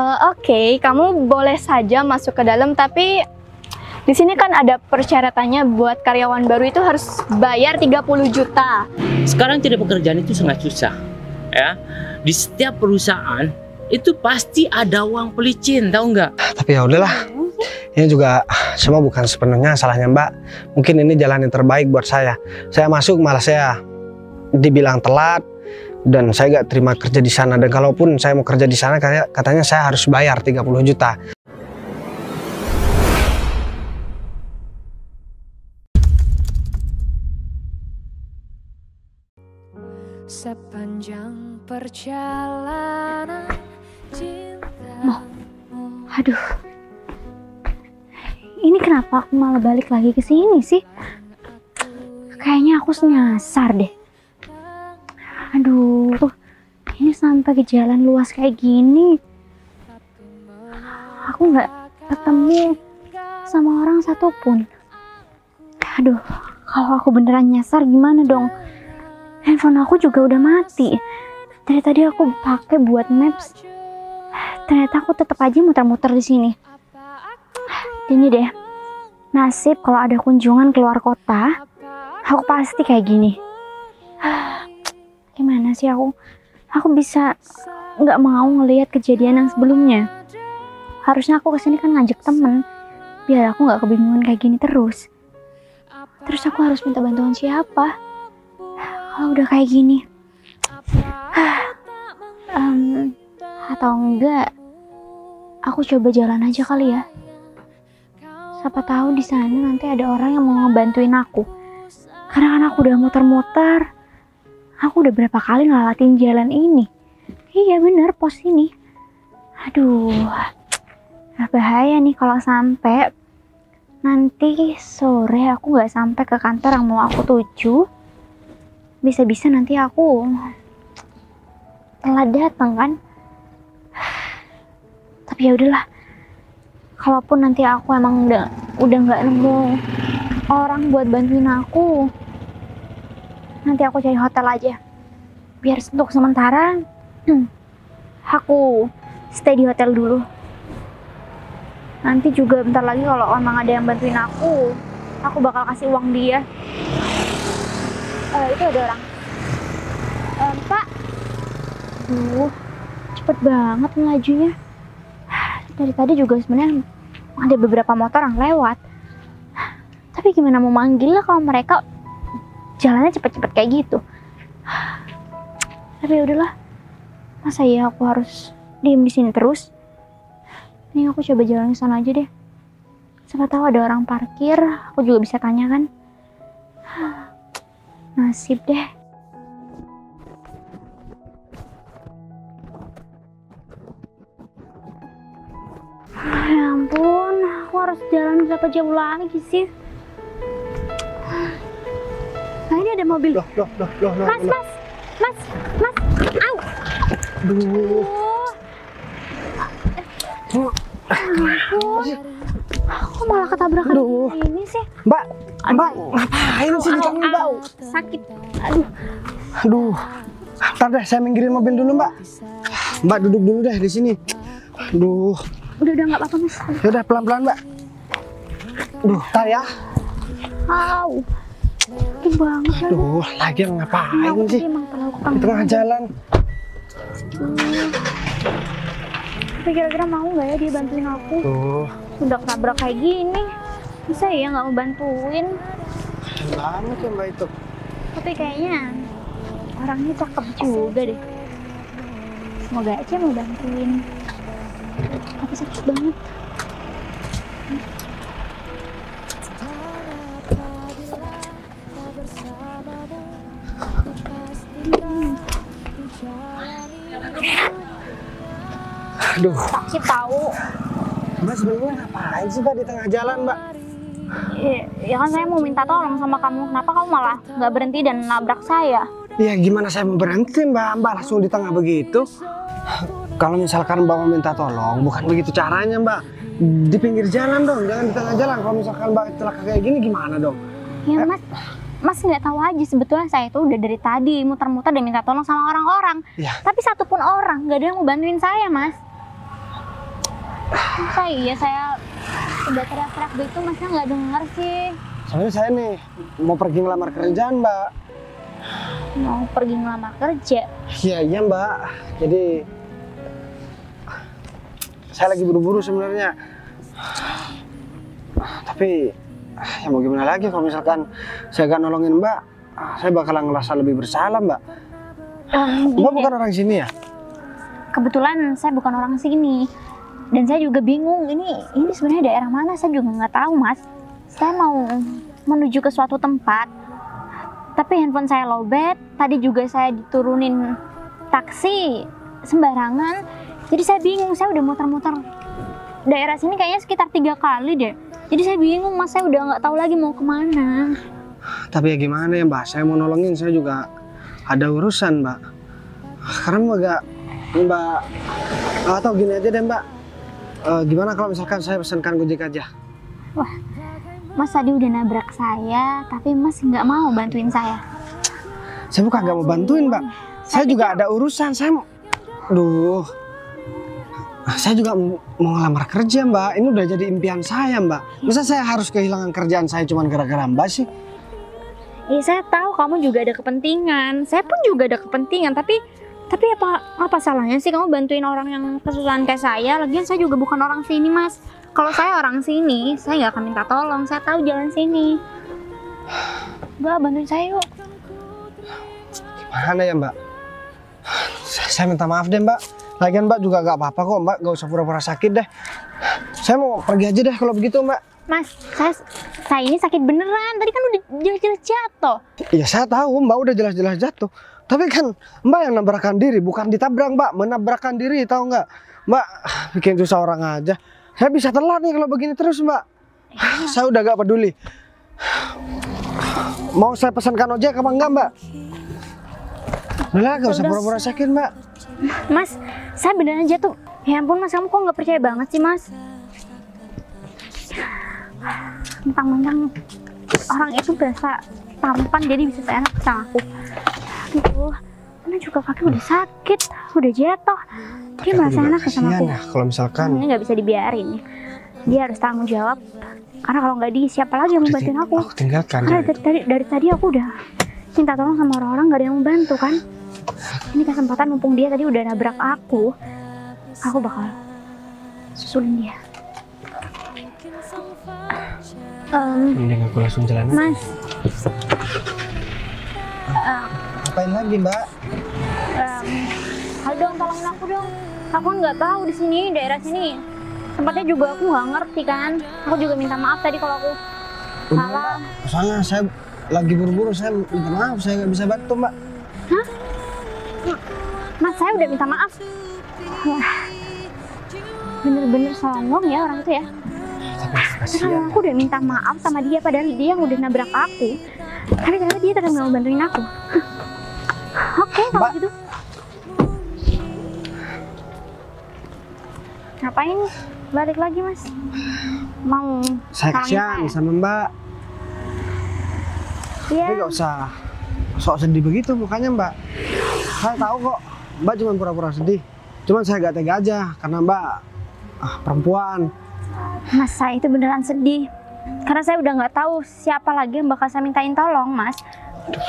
Oke, kamu boleh saja masuk ke dalam, tapi di sini kan ada persyaratannya buat karyawan baru itu harus bayar 30 juta. Sekarang cari pekerjaan itu sangat susah, ya. Di setiap perusahaan itu pasti ada uang pelicin, tahu nggak? Tapi ya udahlah, ini juga semua bukan sepenuhnya salahnya Mbak. Mungkin ini jalan yang terbaik buat saya. Saya masuk malah saya dibilang telat dan saya nggak terima kerja di sana. Dan kalaupun saya mau kerja di sana, katanya saya harus bayar 30 juta. Sepanjang perjalanan cinta. Aduh, ini kenapa aku malah balik lagi ke sini sih? Kayaknya aku nyasar deh. Aduh, ini sampai ke jalan luas kayak gini, aku nggak ketemu sama orang satupun. Aduh, kalau aku beneran nyasar gimana dong? Handphone aku juga udah mati. Dari tadi aku pakai buat maps. Ternyata aku tetap aja muter-muter di sini. Ini deh, nasib kalau ada kunjungan keluar kota, aku pasti kayak gini. Gimana sih aku bisa nggak mau ngelihat kejadian yang sebelumnya. Harusnya aku kesini kan ngajak temen, biar aku nggak kebingungan kayak gini terus. Terus aku harus minta bantuan siapa kalau udah kayak gini? Atau enggak, aku coba jalan aja kali ya. Siapa tahu di sana nanti ada orang yang mau ngebantuin aku. Karena kan aku udah muter-muter. Aku udah berapa kali ngelewatin jalan ini. Iya bener, pos ini. Aduh, bahaya nih kalau sampai nanti sore aku nggak sampai ke kantor yang mau aku tuju. Bisa-bisa nanti aku telat datang kan. Tapi ya udahlah. Kalaupun nanti aku emang udah nggak nemu orang buat bantuin aku, nanti aku cari hotel aja. Biar untuk sementara aku stay di hotel dulu. Nanti juga bentar lagi kalau emang ada yang bantuin aku bakal kasih uang dia. Itu ada orang. Pak. Cepet banget ngelajunya. Dari tadi juga sebenarnya ada beberapa motor yang lewat. Tapi gimana mau manggil lah kalau mereka jalannya cepet-cepet kayak gitu. Tapi ya udahlah, masa ya aku harus diem di sini terus? Ini aku coba jalan ke sana aja deh. Siapa tahu ada orang parkir, aku juga bisa tanya kan. Nasib deh. Ya ampun, aku harus jalan berapa jauh lagi sih? Nah ini ada mobil. Loh. Mas. Au. Aduh. Aku malah ketabrakan ini sih. Mbak, ngapain sih di kamu, Mbak? Sakit. Aduh. Ntar deh, saya minggirin mobil dulu, Mbak. Mbak duduk dulu deh di sini. Aduh. Udah nggak apa-apa Mas. Yaudah pelan-pelan, Mbak. Aduh, ntar ya. Au. Sakit banget lagi. Aduh, lagi ngapain sih? Di tengah jalan. Tapi kira-kira mau nggak ya dia bantuin aku? Tuh. Udah ketabrak kayak gini, bisa ya nggak mau bantuin? Keren banget ya Mbak itu. Tapi kayaknya orangnya cakep juga deh. Semoga aja mau bantuin. Tapi sakit banget. Aduh. Sakit tahu. Mbak sebenarnya ngapain sih Mbak di tengah jalan, Mbak? Ya kan saya mau minta tolong sama kamu. Kenapa kamu malah nggak berhenti dan nabrak saya? Ya gimana saya mau berhenti Mbak? Mbak langsung di tengah begitu. Kalau misalkan Mbak mau minta tolong, bukan begitu caranya Mbak. Di pinggir jalan dong, jangan di tengah jalan. Kalau misalkan Mbak celaka kayak gini gimana dong? Ya Mas nggak tahu aja sebetulnya saya itu udah dari tadi muter-muter dan minta tolong sama orang-orang. Ya. Tapi satupun orang nggak ada yang mau bantuin saya Mas. Masa iya saya udah teriak-teriak gitu masnya nggak denger sih? Soalnya saya nih mau pergi ngelamar kerjaan, Mbak. Mau pergi ngelamar kerja? Iya Mbak. Jadi saya lagi buru-buru sebenarnya. Tapi ya mau gimana lagi kalau misalkan saya gak nolongin Mbak, saya bakalan ngerasa lebih bersalah, Mbak. Mbak bukan orang sini ya? Kebetulan saya bukan orang sini. Dan saya juga bingung, ini sebenarnya daerah mana, saya juga nggak tahu, Mas. Saya mau menuju ke suatu tempat, tapi handphone saya lowbat. Tadi juga saya diturunin taksi sembarangan, jadi saya bingung. Saya udah muter-muter daerah sini kayaknya sekitar 3 kali deh. Jadi saya bingung, Mas. Saya udah nggak tahu lagi mau kemana. Tapi ya gimana ya, Mbak? Saya mau nolongin, saya juga ada urusan, Mbak. Karena Mbak, atau gini aja deh, Mbak. Gimana kalau misalkan saya pesankan Gojek aja? Wah, Mas tadi udah nabrak saya, tapi Mas nggak mau bantuin saya. Saya bukan nggak mau bantuin, Mbak. Saya juga ada urusan. Saya juga mau ngelamar kerja, Mbak. Ini udah jadi impian saya, Mbak. Masa saya harus kehilangan kerjaan saya cuma gara-gara Mbak sih? Saya tahu kamu juga ada kepentingan. Saya pun juga ada kepentingan, tapi apa salahnya sih kamu bantuin orang yang kesusahan kayak saya? Lagian saya juga bukan orang sini, Mas. Kalau saya orang sini, saya nggak akan minta tolong. Saya tahu jalan sini. Mbak, bantuin saya yuk. Gimana ya, Mbak? Saya minta maaf deh, Mbak. Lagian Mbak juga gak apa-apa kok, Mbak. Gak usah pura-pura sakit deh. Saya mau pergi aja deh kalau begitu, Mbak. Mas, saya ini sakit beneran. Tadi kan udah jelas-jelas jatuh. Iya, saya tahu Mbak udah jelas-jelas jatuh. Tapi kan Mbak yang nabrakkan diri, bukan ditabrak, Mbak. Menabrakkan diri, tahu nggak? Mbak, bikin susah orang aja. Saya bisa telat nih kalau begini terus, Mbak. Saya udah gak peduli. Mau saya pesankan ojek apa enggak, Mbak? Udah, gak usah pura-pura sakit, Mbak. Mas, saya beneran jatuh. Ya ampun, Mas, kamu kok nggak percaya banget sih, Mas? Mentang-mentang orang itu berasa tampan, jadi bisa seenak sama aku. Gitu, karena juga kaki udah sakit, udah jatuh. Dia merasa enak sama aku. Ya, kalau misalkan ini nggak bisa dibiarin. Dia harus tanggung jawab. Karena kalau nggak dia, siapa lagi yang mau bantuin aku? Aku tinggalkan. Karena dari tadi aku udah minta tolong sama orang-orang, nggak ada yang mau bantu kan. Ini kesempatan mumpung dia tadi udah nabrak aku bakal susulin dia. Mending aku langsung jalan. Mas, Ngapain lagi, Mbak? halo dong, tolongin aku dong. Aku kan nggak tahu di sini, daerah sini. Tempatnya juga aku nggak ngerti kan. Aku juga minta maaf tadi kalau aku salah. Soalnya saya lagi buru-buru, saya minta maaf, saya nggak bisa bantu, Mbak. Hah? Mas, saya udah minta maaf. Wah, bener-bener sombong ya orang itu ya. Tapi Karena kasihan. aku udah minta maaf sama dia, padahal dia yang udah nabrak aku. Tapi ternyata dia tetap nggak mau bantuin aku. Oke, kalau Mbak. gitu. Ngapain balik lagi, Mas? Mau Saya tolongin kasihan saya? sama Mbak. Iya. Tapi gak usah sok sedih begitu mukanya, Mbak. Saya tahu kok Mbak cuma pura-pura sedih. Cuman saya gak tega aja karena Mbak perempuan. Mas, saya itu beneran sedih. Karena saya udah nggak tahu siapa lagi yang bakal saya mintain tolong, Mas.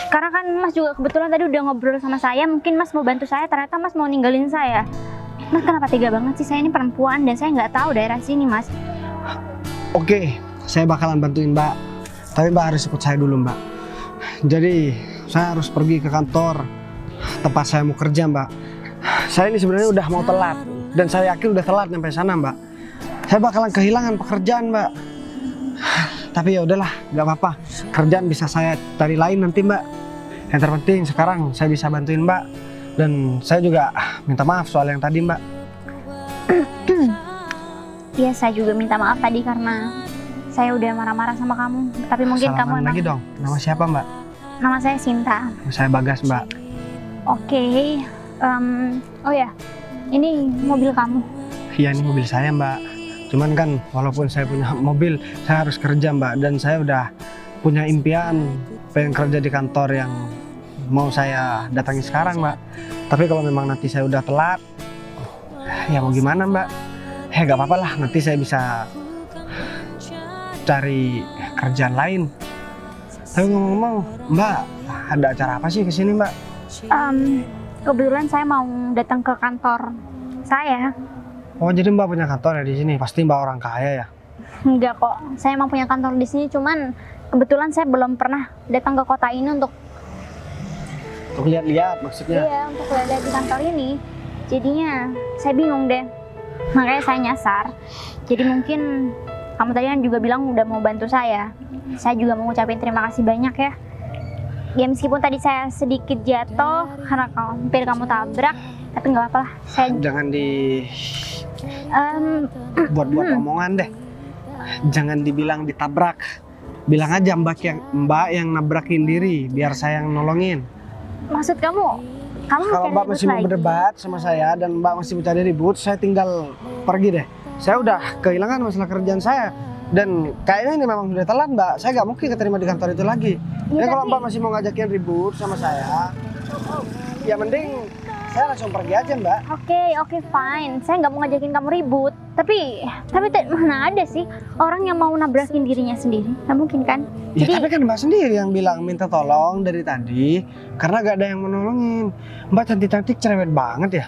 Karena kan Mas juga kebetulan tadi udah ngobrol sama saya. Mungkin Mas mau bantu saya, ternyata Mas mau ninggalin saya. Mas kenapa tega banget sih? Saya ini perempuan dan saya nggak tahu daerah sini, Mas. Oke, saya bakalan bantuin Mbak. Tapi Mbak harus ikut saya dulu, Mbak. Jadi saya harus pergi ke kantor tempat saya mau kerja, Mbak. Saya ini sebenarnya udah mau telat dan saya yakin udah telat sampai sana, Mbak. Saya bakalan kehilangan pekerjaan, Mbak. Tapi ya udahlah, nggak apa-apa. Kerjaan bisa saya cari lain nanti, Mbak. Yang terpenting sekarang saya bisa bantuin Mbak. Dan saya juga minta maaf soal yang tadi, Mbak. Iya, saya juga minta maaf tadi karena saya udah marah-marah sama kamu. Tapi mungkin kamu Salaman emang... lagi dong. Nama siapa, Mbak? Nama saya Sinta. Saya Bagas, Mbak. Oke. Oh ya, ini mobil kamu. Iya, ini mobil saya, Mbak. Cuman kan walaupun saya punya mobil, saya harus kerja, Mbak. Dan saya udah punya impian pengen kerja di kantor yang mau saya datangi sekarang, Mbak. Tapi kalau memang nanti saya udah telat, ya mau gimana, Mbak? Ya gak apa-apa lah, nanti saya bisa cari kerjaan lain. Tapi ngomong-ngomong, Mbak, ada acara apa sih kesini Mbak? Kebetulan saya mau datang ke kantor saya. Oh jadi Mbak punya kantor ya di sini? Pasti Mbak orang kaya ya? Enggak kok, saya emang punya kantor di sini, cuman kebetulan saya belum pernah datang ke kota ini untuk lihat-lihat maksudnya? Iya, untuk lihat di kantor ini. Jadinya saya bingung deh, makanya saya nyasar. Jadi mungkin kamu tadi kan juga bilang udah mau bantu saya. Saya juga mau ngucapin terima kasih banyak ya. Ya meskipun tadi saya sedikit jatuh karena hampir kamu tabrak, tapi nggak apa-apa lah. Saya Jangan buat omongan deh. Jangan dibilang ditabrak. Bilang aja Mbak yang nabrakin diri, biar saya yang nolongin. maksud kamu Kalau Mbak masih mau berdebat sama saya dan Mbak masih mau cari ribut, saya tinggal pergi deh. Saya udah kehilangan masalah kerjaan saya. Dan kayaknya ini memang sudah telat Mbak. Saya nggak mungkin keterima di kantor itu lagi. Ya, kalau Mbak masih mau ngajakin ribut sama saya, ya mending saya langsung pergi aja Mbak. Oke, fine. Saya nggak mau ngajakin kamu ribut. Tapi mana ada sih orang yang mau nabrakin dirinya sendiri? Nggak mungkin kan? Ya, tapi kan Mbak sendiri yang bilang minta tolong dari tadi karena gak ada yang menolongin. Mbak cantik-cantik cerewet banget ya.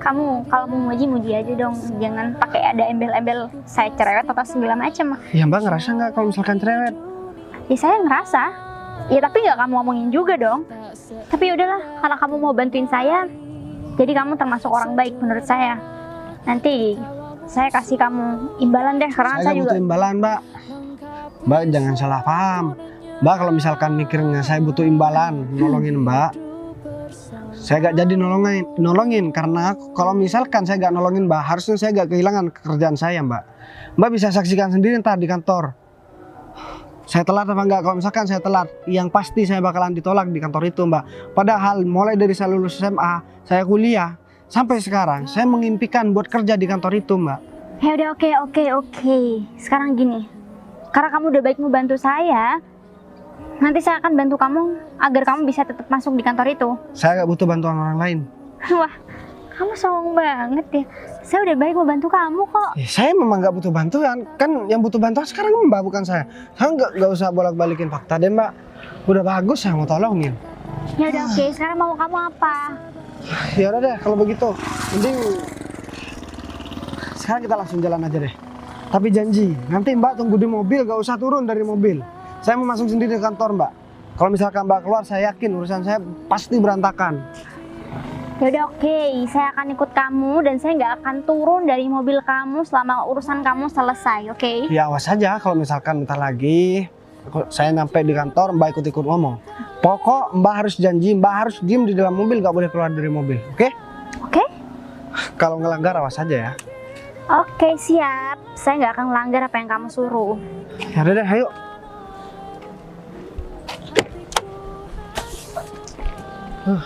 Kamu kalau mau muji aja dong. Jangan pakai ada embel-embel saya cerewet atau segala macam. Ya Mbak ngerasa nggak kalau misalkan cerewet? Ya saya ngerasa. Ya tapi nggak kamu ngomongin juga dong. Tapi udahlah, karena kamu mau bantuin saya, jadi kamu termasuk orang baik menurut saya. Nanti saya kasih kamu imbalan deh, karena saya juga butuh imbalan Mbak. Mbak jangan salah paham. Mbak kalau misalkan mikirnya saya butuh imbalan nolongin Mbak, saya gak jadi nolongin karena kalau misalkan saya gak nolongin Mbak, harusnya saya gak kehilangan pekerjaan saya Mbak. Mbak bisa saksikan sendiri ntar di kantor. Saya telat apa enggak? Kalau misalkan saya telat, yang pasti saya bakalan ditolak di kantor itu Mbak. Padahal mulai dari saya lulus SMA, saya kuliah, sampai sekarang saya mengimpikan buat kerja di kantor itu Mbak. Ya udah, oke. Sekarang gini, karena kamu udah baik membantu saya, nanti saya akan bantu kamu agar kamu bisa tetap masuk di kantor itu. Saya gak butuh bantuan orang lain. Wah, kamu sombong banget ya. Saya udah baik membantu kamu kok. Ya, saya memang gak butuh bantuan. Kan yang butuh bantuan sekarang Mbak, bukan saya. Saya gak usah bolak-balikin fakta deh Mbak. Udah bagus saya mau tolongin. Ya udah, oke. Sekarang mau kamu apa? Ya udah deh kalau begitu. Mending sekarang kita langsung jalan aja deh. Tapi janji, nanti Mbak tunggu di mobil, gak usah turun dari mobil. Saya mau masuk sendiri ke kantor Mbak. Kalau misalkan Mbak keluar, saya yakin urusan saya pasti berantakan. Ya udah, oke. Saya akan ikut kamu dan saya nggak akan turun dari mobil kamu selama urusan kamu selesai, oke? Ya awas saja kalau misalkan bentar lagi saya nyampe di kantor, Mbak ikut-ikut ngomong. Pokok Mbak harus janji, Mbak harus diem di dalam mobil, gak boleh keluar dari mobil, oke? Oke? Kalau ngelanggar awas saja ya. Oke, siap. Saya nggak akan melanggar apa yang kamu suruh. Ya udah deh, ayo.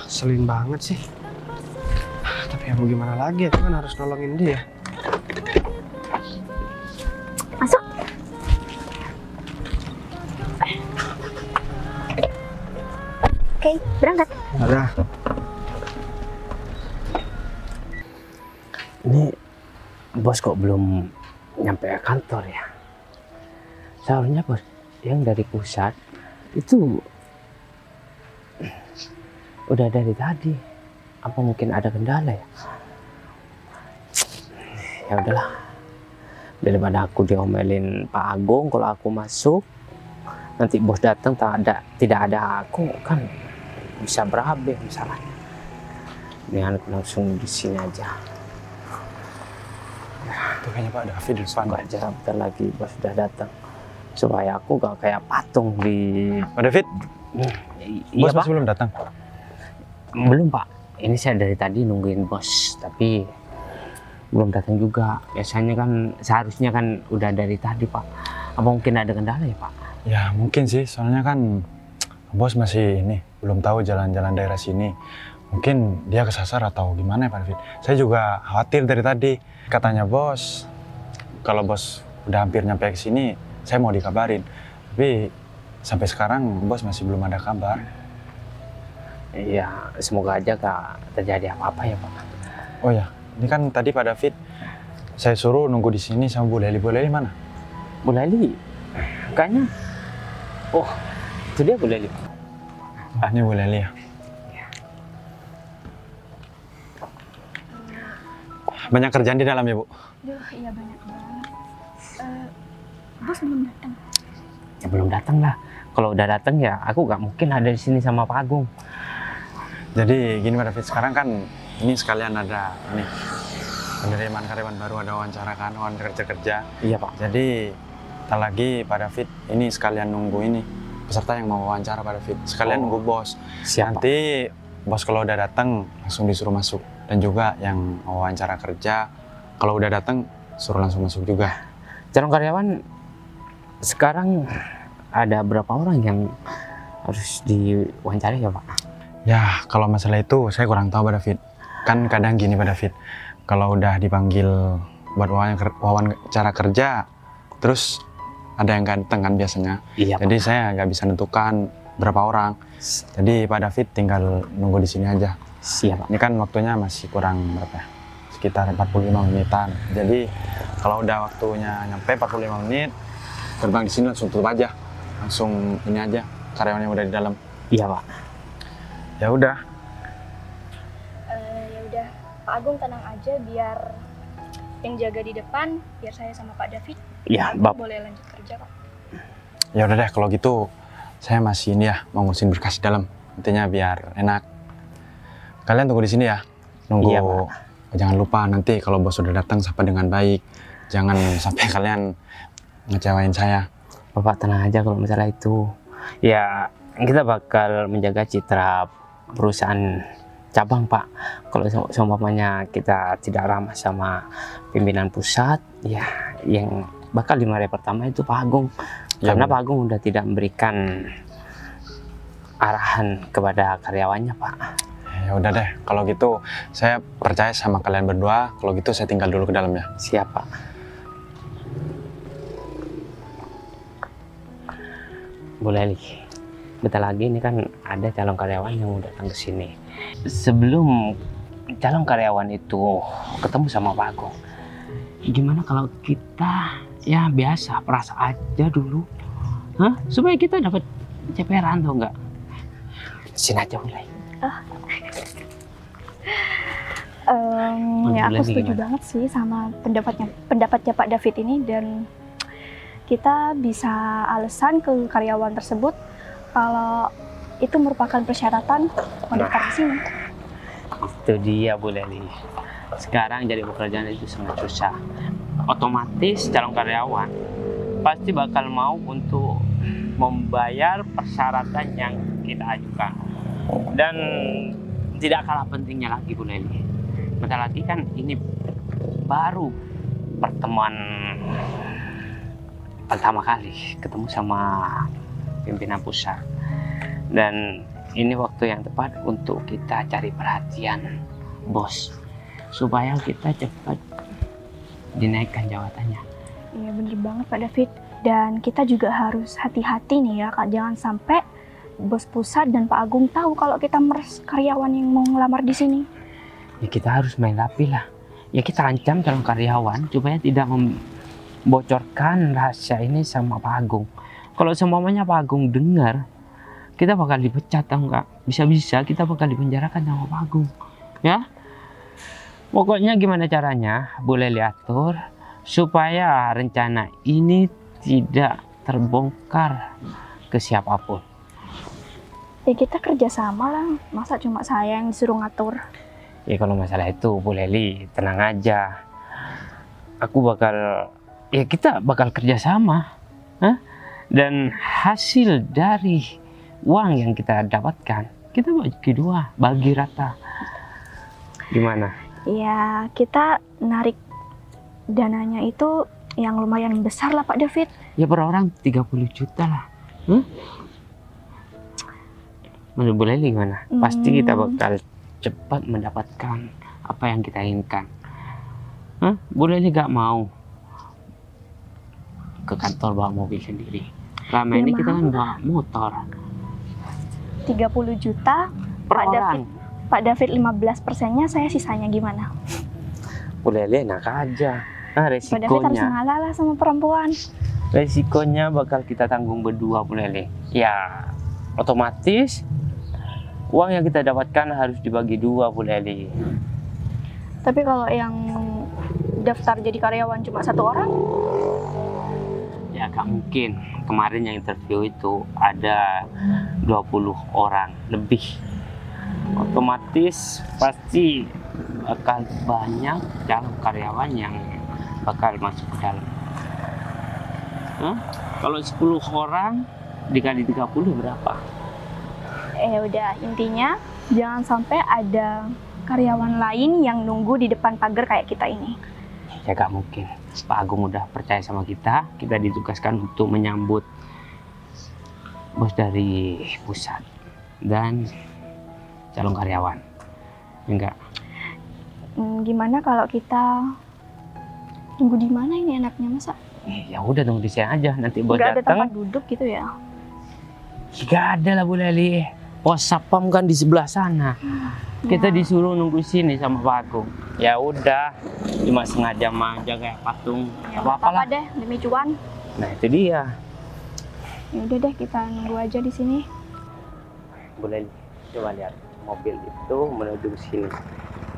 Selin banget sih. Tapi ya mau gimana lagi, aku kan harus nolongin dia. Masuk. Oke, berangkat. Udah. Ini bos kok belum nyampe kantor ya? Seharusnya bos yang dari pusat itu udah dari tadi. Apa mungkin ada kendala ya? Ya udahlah, daripada aku diomelin Pak Agung kalau aku masuk, nanti bos datang tidak ada aku, kan bisa berabe masalahnya. Mendingan aku langsung di sini aja. Tuh kayaknya Pak David di depan. Gak jarang bentar lagi bos sudah datang, supaya aku gak kayak patung di. Pak David, Iya bos Pak. masih belum datang? Belum Pak. Ini saya dari tadi nungguin bos, tapi belum datang juga. Biasanya kan seharusnya kan udah dari tadi Pak. Apa mungkin ada kendala ya Pak? Ya mungkin sih, soalnya kan bos masih ini belum tahu jalan-jalan daerah sini. Mungkin dia kesasar atau gimana ya Pak David. Saya juga khawatir dari tadi. Katanya bos, kalau bos udah hampir nyampe ke sini, saya mau dikabarin. Tapi sampai sekarang bos masih belum ada kabar. Iya, semoga aja gak terjadi apa-apa ya Pak. Oh ya, ini kan tadi Pak David saya suruh nunggu di sini sama Bu Leli. Bu Leli mana? Bu Leli, kayaknya, oh itu dia Bu Leli. Ah, ini Bu Leli ya. Banyak kerjaan di dalam ya, Bu? Duh, iya banyak banget. Bos belum datang. Ya belum datang lah. Kalau udah datang ya aku gak mungkin ada di sini sama Pak Agung. Jadi gini Pak David, sekarang kan ini sekalian ada ini penerimaan karyawan baru, ada wawancara kan, wawancara kerja. Iya Pak. Jadi tak lagi Pak David ini sekalian nunggu ini peserta yang mau wawancara Pak David. Sekalian nunggu bos. Siap. Nanti bos kalau udah datang langsung disuruh masuk. Dan juga yang mau wawancara kerja kalau udah datang suruh langsung masuk juga. Calon karyawan sekarang ada berapa orang yang harus diwawancarai ya Pak? Ya kalau masalah itu saya kurang tahu Pak David. Kan kadang gini Pak David, kalau udah dipanggil buat wawancara kerja, terus ada yang ganteng kan biasanya. Iya Jadi Pak. saya nggak bisa nentukan berapa orang. Jadi Pak David tinggal nunggu di sini aja. Siap Pak. Ini kan waktunya masih kurang berapa ya? Sekitar 45 menitan. Jadi kalau udah waktunya nyampe 45 menit, terbang di sini langsung tutup aja. Langsung ini aja karyawan yang udah di dalam. Iya Pak. Ya udah. Ya udah, Pak Agung tenang aja, biar yang jaga di depan, biar saya sama Pak David. Iya Pak Bapak. boleh lanjut kerja kok. Ya udah deh kalau gitu saya masih ini ya mau ngurusin berkas di dalam. Intinya biar enak. Kalian tunggu di sini ya. Nunggu. Iya, Pak. Jangan lupa nanti kalau bos sudah datang sapa dengan baik. Jangan sampai kalian ngecewain saya. Bapak tenang aja kalau masalah itu. Ya kita bakal menjaga citra perusahaan cabang Pak. Kalau seumpamanya kita tidak ramah sama pimpinan pusat, ya yang bakal dimarahi pertama itu Pak Agung. Ya, Karena benar. Pak Agung udah tidak memberikan arahan kepada karyawannya Pak. Ya udah deh, kalau gitu saya percaya sama kalian berdua. Kalau gitu saya tinggal dulu ke dalam ya. Siap Pak. Boleh Li. Bentar lagi ini kan ada calon karyawan yang mau datang ke sini. Sebelum calon karyawan itu ketemu sama Pak Agung, gimana kalau kita ya biasa perasa aja dulu, supaya kita dapat ceperan atau enggak? Sini aja mulai. Ya aku Boleh, setuju gimana? banget sih sama pendapatnya Pak David ini, dan kita bisa alasan ke karyawan tersebut kalau itu merupakan persyaratan mendaftar ke sini. Itu dia Bu Leli. Sekarang jadi pekerjaan itu sangat susah. Otomatis calon karyawan pasti bakal mau untuk membayar persyaratan yang kita ajukan. Dan tidak kalah pentingnya lagi Bu Leli, bentar lagi kan ini baru pertemuan pertama kali ketemu sama pimpinan pusat, dan ini waktu yang tepat untuk kita cari perhatian bos supaya kita cepat dinaikkan jabatannya. Iya bener banget Pak David, dan kita juga harus hati-hati nih ya Kak, jangan sampai bos pusat dan Pak Agung tahu kalau kita meres karyawan yang mau ngelamar di sini. Ya kita harus main rapi lah. Ya kita ancam calon karyawan supaya tidak membocorkan rahasia ini sama Pak Agung. Kalau semuanya Pak Agung dengar, kita bakal dipecat atau enggak? Bisa-bisa kita bakal dipenjarakan sama Pak Agung. Ya. Pokoknya gimana caranya boleh diatur supaya rencana ini tidak terbongkar ke siapapun. Ya kita kerjasama lah, masa cuma saya yang disuruh ngatur. Ya kalau masalah itu Bu Leli tenang aja. Kita bakal kerjasama. Dan hasil dari uang yang kita dapatkan kita bagi dua, bagi rata. Gimana? Ya kita narik dananya itu yang lumayan besar lah Pak David. Ya per orang 30 juta lah. Menurut Bu Leli gimana? Pasti kita bakal cepat mendapatkan apa yang kita inginkan. Bu Leli gak mau ke kantor bawa mobil sendiri. Selama Ya, ini kita kan mau. bawa motor 30 juta per Pak orang. Pak David 15%-nya, saya sisanya gimana? Bu Leli enak aja. Nah, Pak David harus resikonya. mengalah lah sama perempuan. Resikonya bakal kita tanggung berdua, Bu Leli. Ya, otomatis uang yang kita dapatkan harus dibagi dua, Bu Leli. Tapi kalau yang daftar jadi karyawan cuma 1 orang, Ya, gak mungkin. Kemarin yang interview itu ada 20 orang lebih. Otomatis pasti bakal banyak calon karyawan yang bakal masuk ke dalam. Hah? Kalau 10 orang dikali 30 berapa? udah intinya jangan sampai ada karyawan lain yang nunggu di depan pagar kayak kita ini. Ya gak mungkin. Pak Agung udah percaya sama kita ditugaskan untuk menyambut bos dari pusat dan calon karyawan. Enggak. Gimana kalau kita tunggu di mana ini enaknya, masa? Ya udah tunggu di sini aja, nanti bos Nggak ada tempat datang. duduk gitu ya? Gak ada lah Bu Leli. Pos Sapam kan di sebelah sana. Kita disuruh nunggu sini sama Pak Agung. Ya udah, cuma setengah jam aja kayak patung. Ya, Gak apa-apa lah. deh demi cuan. Nah itu dia. Ya udah deh, kita nunggu aja di sini. Bu Leli, coba lihat mobil itu menuju ke sini.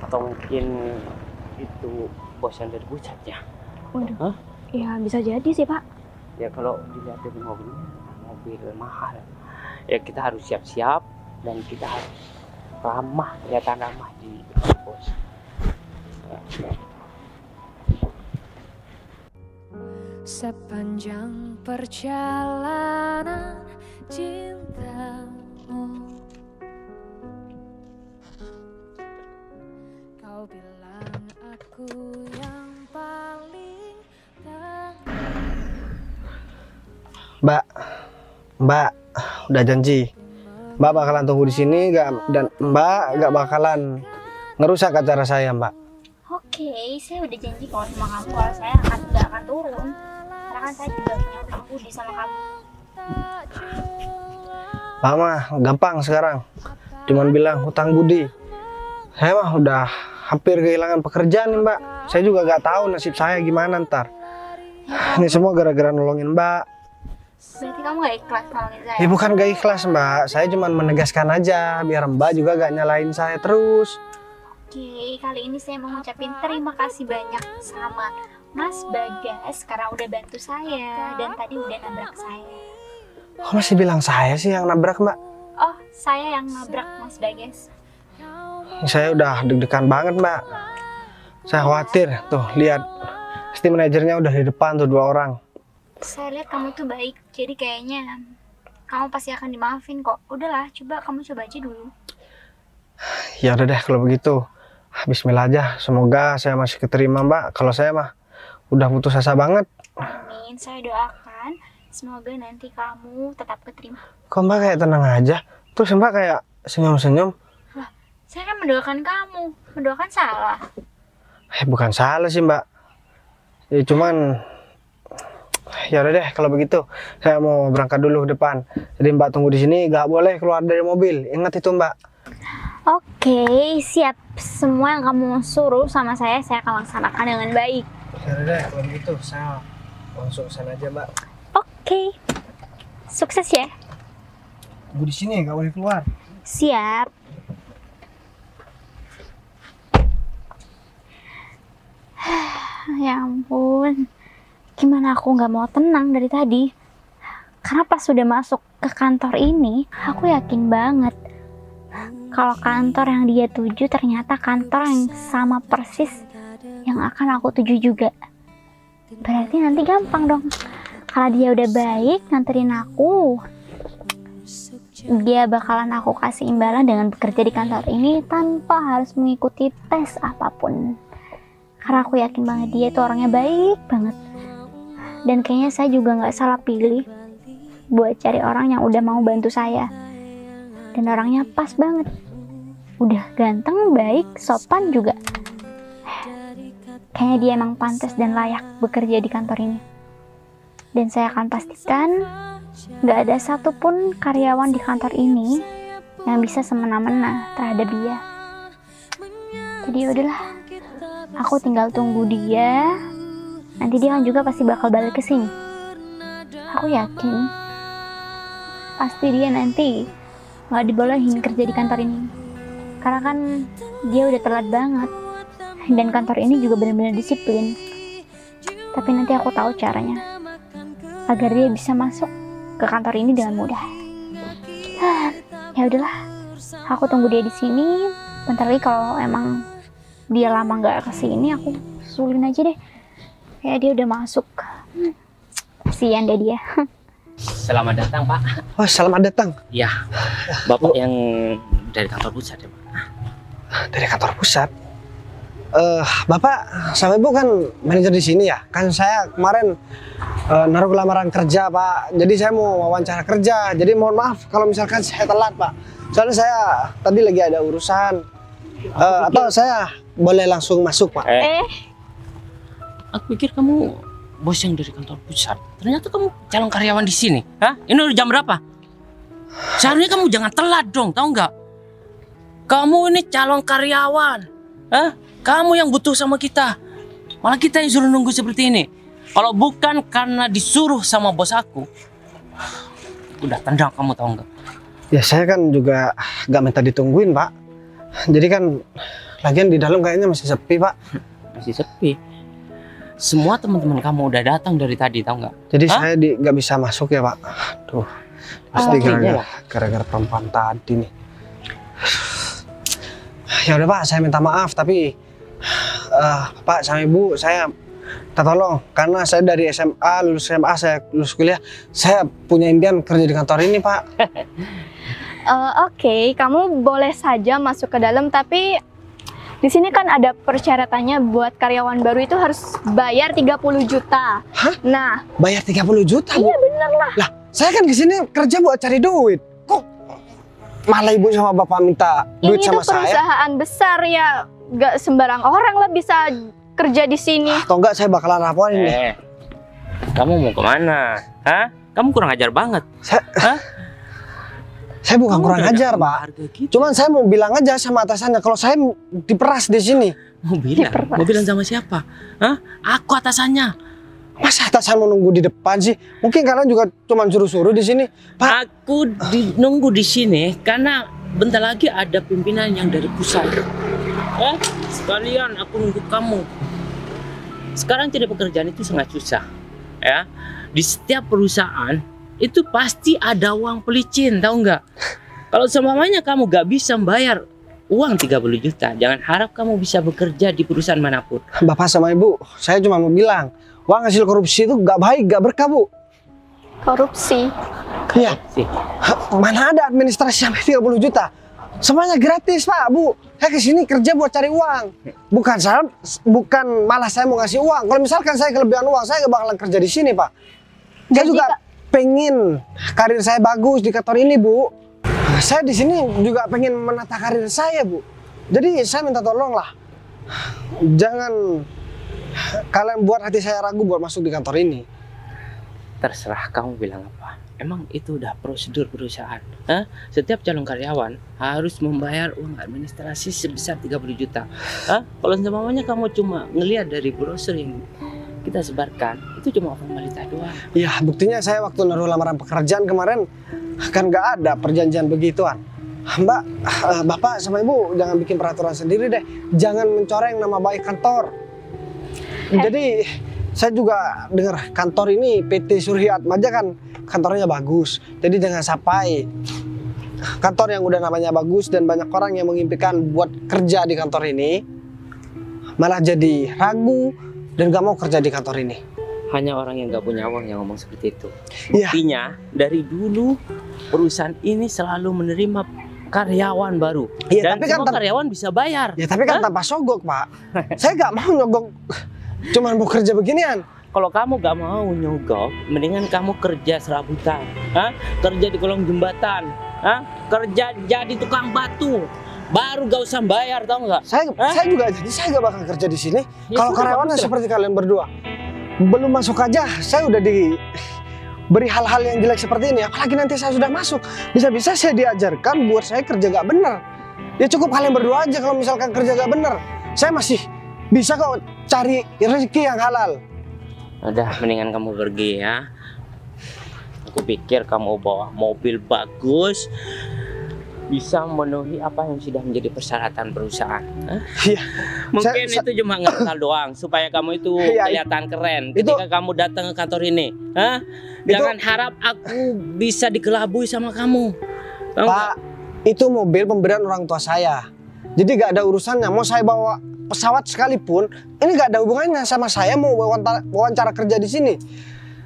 Atau mungkin itu bos yang dari pusat ya? Waduh. Hah? Ya bisa jadi sih, Pak. Ya kalau dilihat dari mobilnya, mobil mahal. Ya kita harus siap-siap dan kita harus ramah, kelihatan ramah di depan bos. Sepanjang perjalanan cintamu, kau bilang aku yang paling Mbak, udah janji. Mbak bakalan tunggu di sini dan Mbak gak bakalan ngerusak acara saya, Mbak. Oke, saya udah janji kalau sama kamu kalau saya nggak akan turun. Karena kan saya juga punya utang budi sama kamu. Mbak mah gampang sekarang. Cuman bilang hutang budi. Saya mah udah hampir kehilangan pekerjaan nih, Mbak. Saya juga gak tahu nasib saya gimana ntar. Ini semua gara-gara nolongin Mbak. Berarti kamu gak ikhlas nolongin saya? Ya bukan gak ikhlas, Mbak. Saya cuman menegaskan aja biar Mbak juga gak nyalain saya terus. Oke, kali ini saya mau ngucapin terima kasih banyak sama Mas Bagas karena udah bantu saya dan tadi udah nabrak saya. Kok masih bilang saya sih yang nabrak, Mbak? Oh, saya yang nabrak Mas Bagas. Saya udah deg-degan banget, Mbak. Saya khawatir. Tuh, lihat. Pasti manajernya udah di depan tuh 2 orang. Saya lihat kamu tuh baik, jadi kayaknya kamu pasti akan dimaafin kok. Udahlah, kamu coba aja dulu. Ya udah deh kalau begitu. Bismillah aja. Semoga saya masih keterima, Mbak. Kalau saya mah udah putus asa banget. Amin, saya doakan semoga nanti kamu tetap keterima. Kok Mbak kayak tenang aja? Terus Mbak kayak senyum-senyum. Saya kan mendoakan kamu, mendoakan salah. Bukan salah sih, Mbak. Ya cuman ya udah deh kalau begitu. Saya mau berangkat dulu ke depan. Jadi Mbak tunggu di sini, gak boleh keluar dari mobil. Ingat itu, Mbak. Oke, siap. Semua yang kamu suruh sama saya akan laksanakan dengan baik. Ya udah deh kalau begitu. Saya langsung sana aja, Mbak. Oke. Sukses ya. Tunggu di sini, gak boleh keluar. Siap. Ya ampun. Gimana aku nggak mau tenang dari tadi? Karena pas sudah masuk ke kantor ini, aku yakin banget kalau kantor yang dia tuju ternyata kantor yang sama persis yang akan aku tuju juga. Berarti nanti gampang dong. Kalau dia udah baik nganterin aku, dia bakalan aku kasih imbalan dengan bekerja di kantor ini tanpa harus mengikuti tes apapun. Karena aku yakin banget dia itu orangnya baik banget. Dan kayaknya saya juga nggak salah pilih buat cari orang yang udah mau bantu saya. Dan orangnya pas banget. Udah ganteng, baik, sopan juga. Kayaknya dia emang pantas dan layak bekerja di kantor ini. Dan saya akan pastikan nggak ada satupun karyawan di kantor ini yang bisa semena-mena terhadap dia. Jadi udahlah, aku tinggal tunggu dia nanti dia kan juga pasti bakal balik ke sini. Aku yakin pasti dia nanti nggak dibolehin kerja di kantor ini, karena kan dia udah telat banget dan kantor ini juga benar-benar disiplin. Tapi nanti aku tahu caranya agar dia bisa masuk ke kantor ini dengan mudah. Ya udahlah, aku tunggu dia di sini. Bentar lagi kalau emang dia lama nggak kesini, aku susulin aja deh. Ya dia udah masuk. Kasian deh dia. Selamat datang, Pak. Oh, selamat datang. Ya, Bapak yang dari kantor pusat ya, Pak? Dari kantor pusat? Bapak sama Ibu kan manajer di sini ya? Kan saya kemarin naruh lamaran kerja, Pak. Jadi saya mau wawancara kerja. Jadi mohon maaf kalau misalkan saya telat, Pak. Soalnya saya tadi lagi ada urusan. Atau saya boleh langsung masuk, Pak? Aku pikir kamu bos yang dari kantor pusat. Ternyata kamu calon karyawan di sini. Hah? Ini udah jam berapa? Seharusnya kamu jangan telat dong, tahu nggak? Kamu ini calon karyawan. Hah? Kamu yang butuh sama kita. Malah kita yang suruh nunggu seperti ini. Kalau bukan karena disuruh sama bos aku, udah tendang kamu, tahu nggak? Ya saya kan juga nggak minta ditungguin, Pak. Jadi kan lagian di dalam kayaknya masih sepi, Pak. Masih sepi. Semua teman-teman kamu udah datang dari tadi, tahu nggak? Jadi saya nggak bisa masuk ya, Pak. Aduh, pasti gara-gara perempuan tadi nih. Ya udah, Pak, saya minta maaf, tapi Pak sama Ibu, saya minta tolong karena saya dari SMA, lulus SMA, saya lulus kuliah, saya punya impian kerja di kantor ini, Pak. Oke, kamu boleh saja masuk ke dalam, tapi di sini kan ada persyaratannya buat karyawan baru itu harus bayar 30 juta. Hah? Nah, Bayar 30 juta, Bu? iya bener lah. Lah, saya kan di sini kerja buat cari duit. Kok malah Ibu sama Bapak minta duit Ini sama tuh perusahaan besar ya, gak sembarang orang lah bisa kerja di sini. Atau enggak saya bakalan laporin nih. Kamu mau kemana? Hah? Kamu kurang ajar banget. Saya bukan Kamu kurang udah ajar, ada Pak. harga kita. Cuman saya mau bilang aja sama atasannya kalau saya diperas di sini. Mau bilang? Mau bilang sama siapa? Hah? Aku atasannya. Masa atasan mau nunggu di depan sih? Mungkin kalian juga cuma suruh-suruh di sini, Pak. Aku nunggu di sini karena bentar lagi ada pimpinan yang dari pusat. Sekalian aku nunggu kamu. Sekarang cari pekerjaan itu sangat susah, ya. Di setiap perusahaan itu pasti ada uang pelicin, tahu nggak? Kalau semuanya kamu gak bisa membayar uang 30 juta, jangan harap kamu bisa bekerja di perusahaan manapun. Bapak sama Ibu, saya cuma mau bilang, uang hasil korupsi itu gak baik, gak berkah, Bu. Korupsi. Iya. Sih. Mana ada administrasi sampai 30 juta? Semuanya gratis, Pak, Bu. Saya kesini kerja buat cari uang. Bukan malah saya mau ngasih uang. Kalau misalkan saya kelebihan uang, saya gak bakalan kerja di sini, Pak. Saya juga pengen karir saya bagus di kantor ini, Bu. Saya di sini juga pengen menata karir saya, Bu. Jadi saya minta tolong lah. Jangan kalian buat hati saya ragu buat masuk di kantor ini. Terserah kamu bilang apa. Emang itu udah prosedur perusahaan. Hah? Setiap calon karyawan harus membayar uang administrasi sebesar 30 juta. Hah? Kalau semuanya kamu cuma ngelihat dari brosur yang kita sebarkan, itu cuma formalitas doang. Ya, buktinya saya waktu naruh lamaran pekerjaan kemarin kan nggak ada perjanjian begituan. Mbak, Bapak sama Ibu jangan bikin peraturan sendiri deh. Jangan mencoreng nama baik kantor. Jadi saya juga dengar kantor ini PT Surya Atmaja kan kantornya bagus. Jadi jangan sampai kantor yang udah namanya bagus dan banyak orang yang mengimpikan buat kerja di kantor ini malah jadi ragu dan gak mau kerja di kantor ini. Hanya orang yang gak punya uang yang ngomong seperti itu. Iya. Buktinya dari dulu perusahaan ini selalu menerima karyawan baru. Iya, dan tapi kan semua karyawan bisa bayar. Ya tapi kan tanpa sogok, Pak. Saya gak mau nyogok cuman mau kerja beginian. Kalau kamu gak mau nyogok, mendingan kamu kerja serabutan. Hah? Kerja di kolong jembatan. Hah? Kerja jadi tukang batu. Baru gak usah bayar, tau nggak? Saya juga jadi saya gak bakal kerja di sini. Ya Kalau sudah, karyawannya bagus seperti kalian berdua, belum masuk aja, saya udah diberi hal-hal yang jelek seperti ini. Apalagi nanti saya sudah masuk, bisa-bisa saya diajarkan buat saya kerja gak benar. Ya cukup kalian berdua aja kalau misalkan kerja gak benar. Saya masih bisa kok cari rezeki yang halal. Udah, mendingan kamu pergi ya. Aku pikir kamu bawa mobil bagus, bisa memenuhi apa yang sudah menjadi persyaratan perusahaan. Iya. Mungkin itu cuma ngasal doang supaya kamu itu Iya, kelihatan keren ketika kamu datang ke kantor ini. Jangan harap aku bisa dikelabui sama kamu. Tahu nggak? Pak, itu mobil pemberian orang tua saya. Jadi gak ada urusannya. Mau saya bawa pesawat sekalipun, ini gak ada hubungannya sama saya mau wawancara kerja di sini.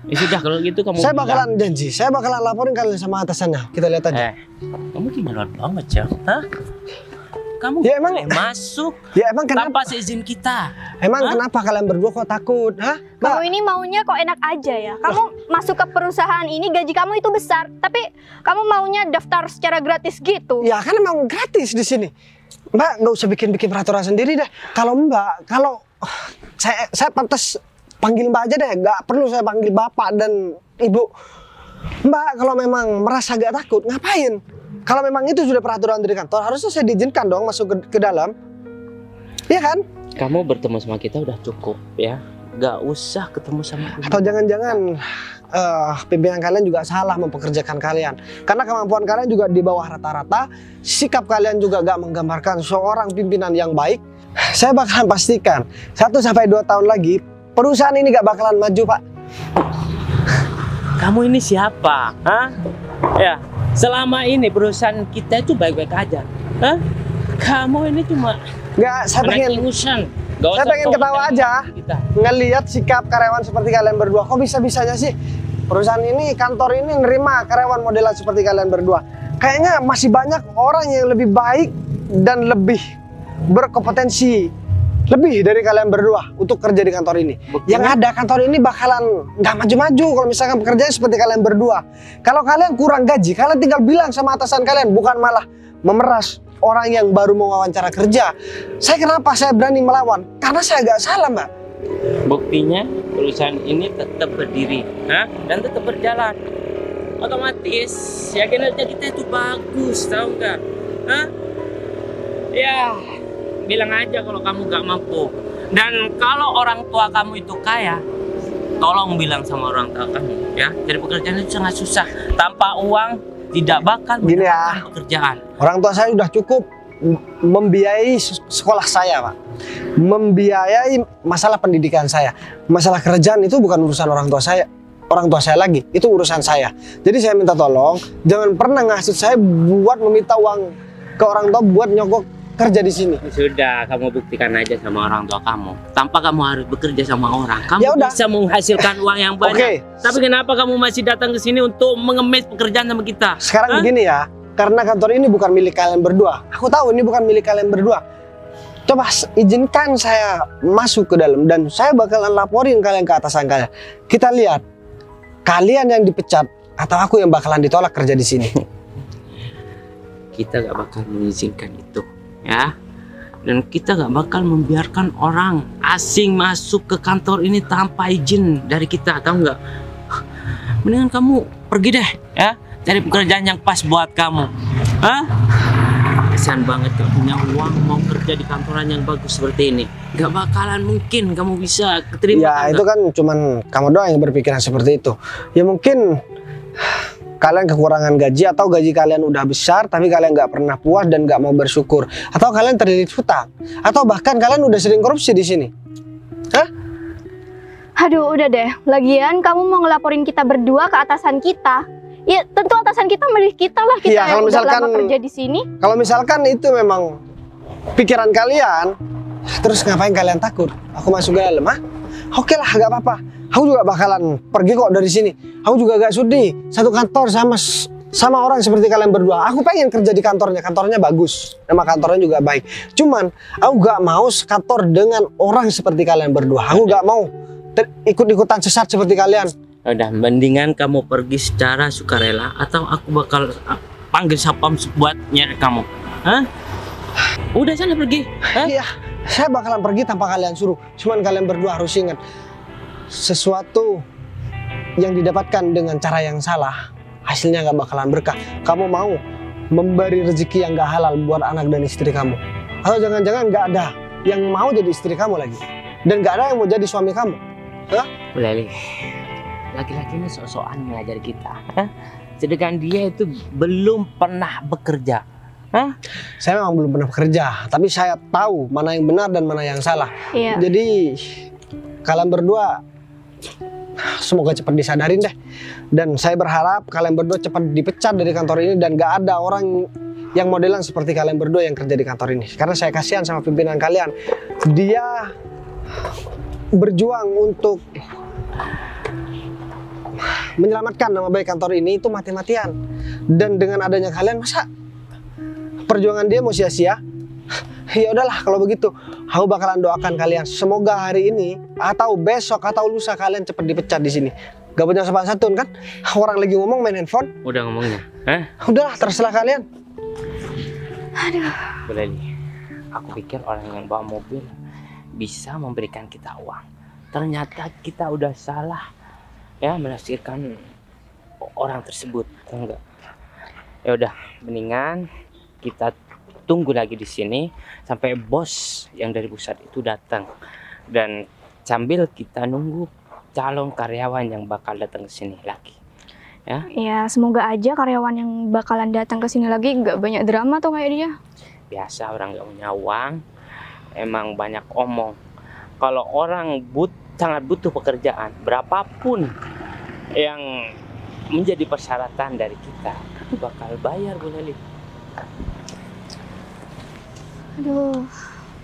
Ya sudah, kalau gitu kamu Saya bilang. bakalan janji, saya bakalan laporin kalian sama atasannya. Kita lihat aja. Kamu gimana banget ya? Kamu Ya, emang- boleh masuk Ya emang tanpa kenapa? seizin kita. Emang kenapa kalian berdua kok takut? Hah? Kamu ini maunya kok enak aja ya. Kamu masuk ke perusahaan ini gaji kamu itu besar, tapi kamu maunya daftar secara gratis gitu. Ya kan emang gratis di sini. Mbak nggak usah bikin peraturan sendiri deh. Kalau saya pantas panggil Mbak aja deh. Nggak perlu saya panggil Bapak dan Ibu. Mbak kalau memang merasa gak takut ngapain? Kalau memang itu sudah peraturan dari kantor, harusnya saya diizinkan dong masuk ke dalam. Iya kan? Kamu bertemu sama kita udah cukup ya. Gak usah ketemu sama kita. Atau jangan-jangan pimpinan kalian juga salah mempekerjakan kalian. Karena kemampuan kalian juga di bawah rata-rata. Sikap kalian juga gak menggambarkan seorang pimpinan yang baik. Saya bakalan pastikan 1-2 tahun lagi perusahaan ini gak bakalan maju, Pak. Kamu ini siapa? Hah? Ya, selama ini perusahaan kita itu baik-baik aja. Hah? Kamu ini cuma Gak, saya anak pengen ingusan. Gak saya usah pengen ketawa komen aja kita. ngelihat sikap karyawan seperti kalian berdua. Kok bisa-bisanya sih perusahaan ini, kantor ini nerima karyawan modelan seperti kalian berdua? Kayaknya masih banyak orang yang lebih baik dan lebih berkompetensi lebih dari kalian berdua untuk kerja di kantor ini. Yang ada kantor ini bakalan nggak maju-maju kalau misalkan pekerjaan seperti kalian berdua. Kalau kalian kurang gaji, kalian tinggal bilang sama atasan kalian, bukan malah memeras orang yang baru mau wawancara kerja. Kenapa saya berani melawan? Karena saya nggak salah, Mbak. Buktinya perusahaan ini tetap berdiri, dan tetap berjalan. Otomatis ya kinerja kita itu bagus, tahu nggak? Ya, bilang aja kalau kamu gak mampu. Dan kalau orang tua kamu itu kaya, tolong bilang sama orang tua kamu ya. Jadi pekerjaan itu sangat susah. Tanpa uang tidak bakal Gini mendapatkan ya. pekerjaan. Orang tua saya sudah cukup membiayai sekolah saya, Pak. Membiayai masalah pendidikan saya. Masalah kerjaan itu bukan urusan orang tua saya. Orang tua saya lagi, itu urusan saya. Jadi saya minta tolong, jangan pernah ngasih saya buat meminta uang ke orang tua buat nyogok kerja di sini. Sudah, kamu buktikan aja sama orang tua kamu. Tanpa kamu harus bekerja sama orang, kamu Ya udah. bisa menghasilkan uang yang banyak. Oke. Tapi kenapa kamu masih datang ke sini untuk mengemis pekerjaan sama kita? Sekarang begini ya, karena kantor ini bukan milik kalian berdua. Aku tahu ini bukan milik kalian berdua. Coba izinkan saya masuk ke dalam dan saya bakalan laporin kalian ke atasan kalian. Kita lihat, kalian yang dipecat atau aku yang bakalan ditolak kerja di sini. Kita gak bakal mengizinkan itu, ya. Dan kita gak bakal membiarkan orang asing masuk ke kantor ini tanpa izin dari kita, tahu nggak? Mendingan kamu pergi deh, ya, cari pekerjaan yang pas buat kamu. Kasian banget gak punya uang mau kerja di kantoran yang bagus seperti ini. Gak bakalan mungkin kamu bisa keterima. Ya itu kan cuman kamu doang yang berpikiran seperti itu. Ya mungkin kalian kekurangan gaji atau gaji kalian udah besar tapi kalian nggak pernah puas dan nggak mau bersyukur, atau kalian terlilit hutang, atau bahkan kalian udah sering korupsi di sini. Aduh, udah deh. Lagian kamu mau ngelaporin kita berdua ke atasan kita. Ya tentu atasan kita milik kita lah, kita Iya, yang kalau udah misalkan- lama kerja di sini. Kalau misalkan itu memang pikiran kalian, terus ngapain kalian takut? Aku masuk ke dalam, Oke lah, gak apa-apa. Aku juga bakalan pergi kok dari sini. Aku juga gak sudi satu kantor sama orang seperti kalian berdua. Aku pengen kerja di kantornya bagus, nama kantornya juga baik. Cuman aku gak mau sekantor dengan orang seperti kalian berdua. Aku gak mau ikut-ikutan sesat seperti kalian. Udah, mendingan kamu pergi secara sukarela atau aku bakal panggil satpam buat nyari kamu. Udah sana pergi. Iya, saya bakalan pergi tanpa kalian suruh. Cuman kalian berdua harus ingat, sesuatu yang didapatkan dengan cara yang salah, hasilnya gak bakalan berkah. Kamu mau memberi rezeki yang gak halal buat anak dan istri kamu, atau jangan-jangan gak ada yang mau jadi istri kamu lagi, dan gak ada yang mau jadi suami kamu. Bu Leli, laki-laki ini sok-sokan mengajar kita. Sedangkan dia itu belum pernah bekerja. Saya memang belum pernah bekerja, tapi saya tahu mana yang benar dan mana yang salah. Iya. Jadi kalian berdua semoga cepat disadarin deh. Dan saya berharap kalian berdua cepat dipecat dari kantor ini dan gak ada orang yang modelan seperti kalian berdua yang kerja di kantor ini. Karena saya kasihan sama pimpinan kalian. Dia berjuang untuk menyelamatkan nama baik kantor ini itu mati-matian. Dan dengan adanya kalian, masa perjuangan dia mau sia-sia? Ya udahlah kalau begitu, aku bakalan doakan kalian semoga hari ini atau besok atau lusa kalian cepat dipecat di sini. Gak punya sopan santun kan? Orang lagi ngomong main handphone. Udah ngomongnya? Udahlah terserah kalian. Aduh. Bu Leli, aku pikir orang yang bawa mobil bisa memberikan kita uang. Ternyata kita udah salah ya menafsirkan orang tersebut, enggak? Ya udah, mendingan kita tunggu lagi di sini sampai bos yang dari pusat itu datang, dan sambil kita nunggu calon karyawan yang bakal datang ke sini lagi. Ya, semoga aja karyawan yang bakalan datang ke sini lagi nggak banyak drama tuh kayak dia. Biasa orang nggak punya uang, emang banyak omong. Kalau orang sangat butuh pekerjaan, berapapun yang menjadi persyaratan dari kita, itu bakal bayar, Bu Leli. Aduh,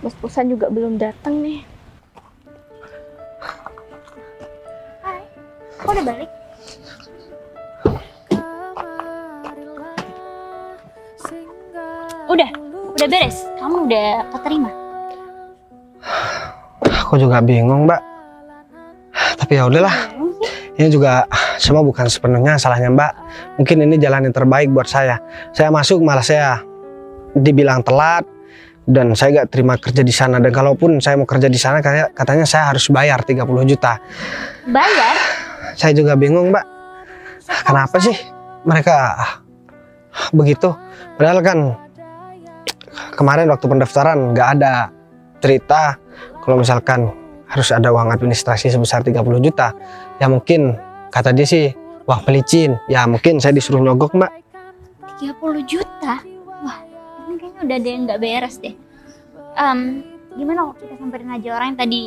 bos pusat juga belum datang nih. Hai, kok udah balik? Udah beres? Kamu udah keterima? Aku juga bingung, Mbak. Tapi ya udahlah. Ini juga semua bukan sepenuhnya salahnya Mbak. Mungkin ini jalan yang terbaik buat saya. Saya masuk malah saya dibilang telat dan saya gak terima kerja di sana. Dan kalaupun saya mau kerja di sana katanya saya harus bayar 30 juta. Bayar? Saya juga bingung Mbak. Kenapa sih mereka begitu? Padahal kan kemarin waktu pendaftaran gak ada cerita kalau misalkan harus ada uang administrasi sebesar 30 juta. Ya mungkin kata dia sih wah pelicin. Ya mungkin saya disuruh nyogok Mbak. 30 juta? Wah, ini kayaknya udah ada yang nggak beres deh. Gimana kalau kita samperin aja orang yang tadi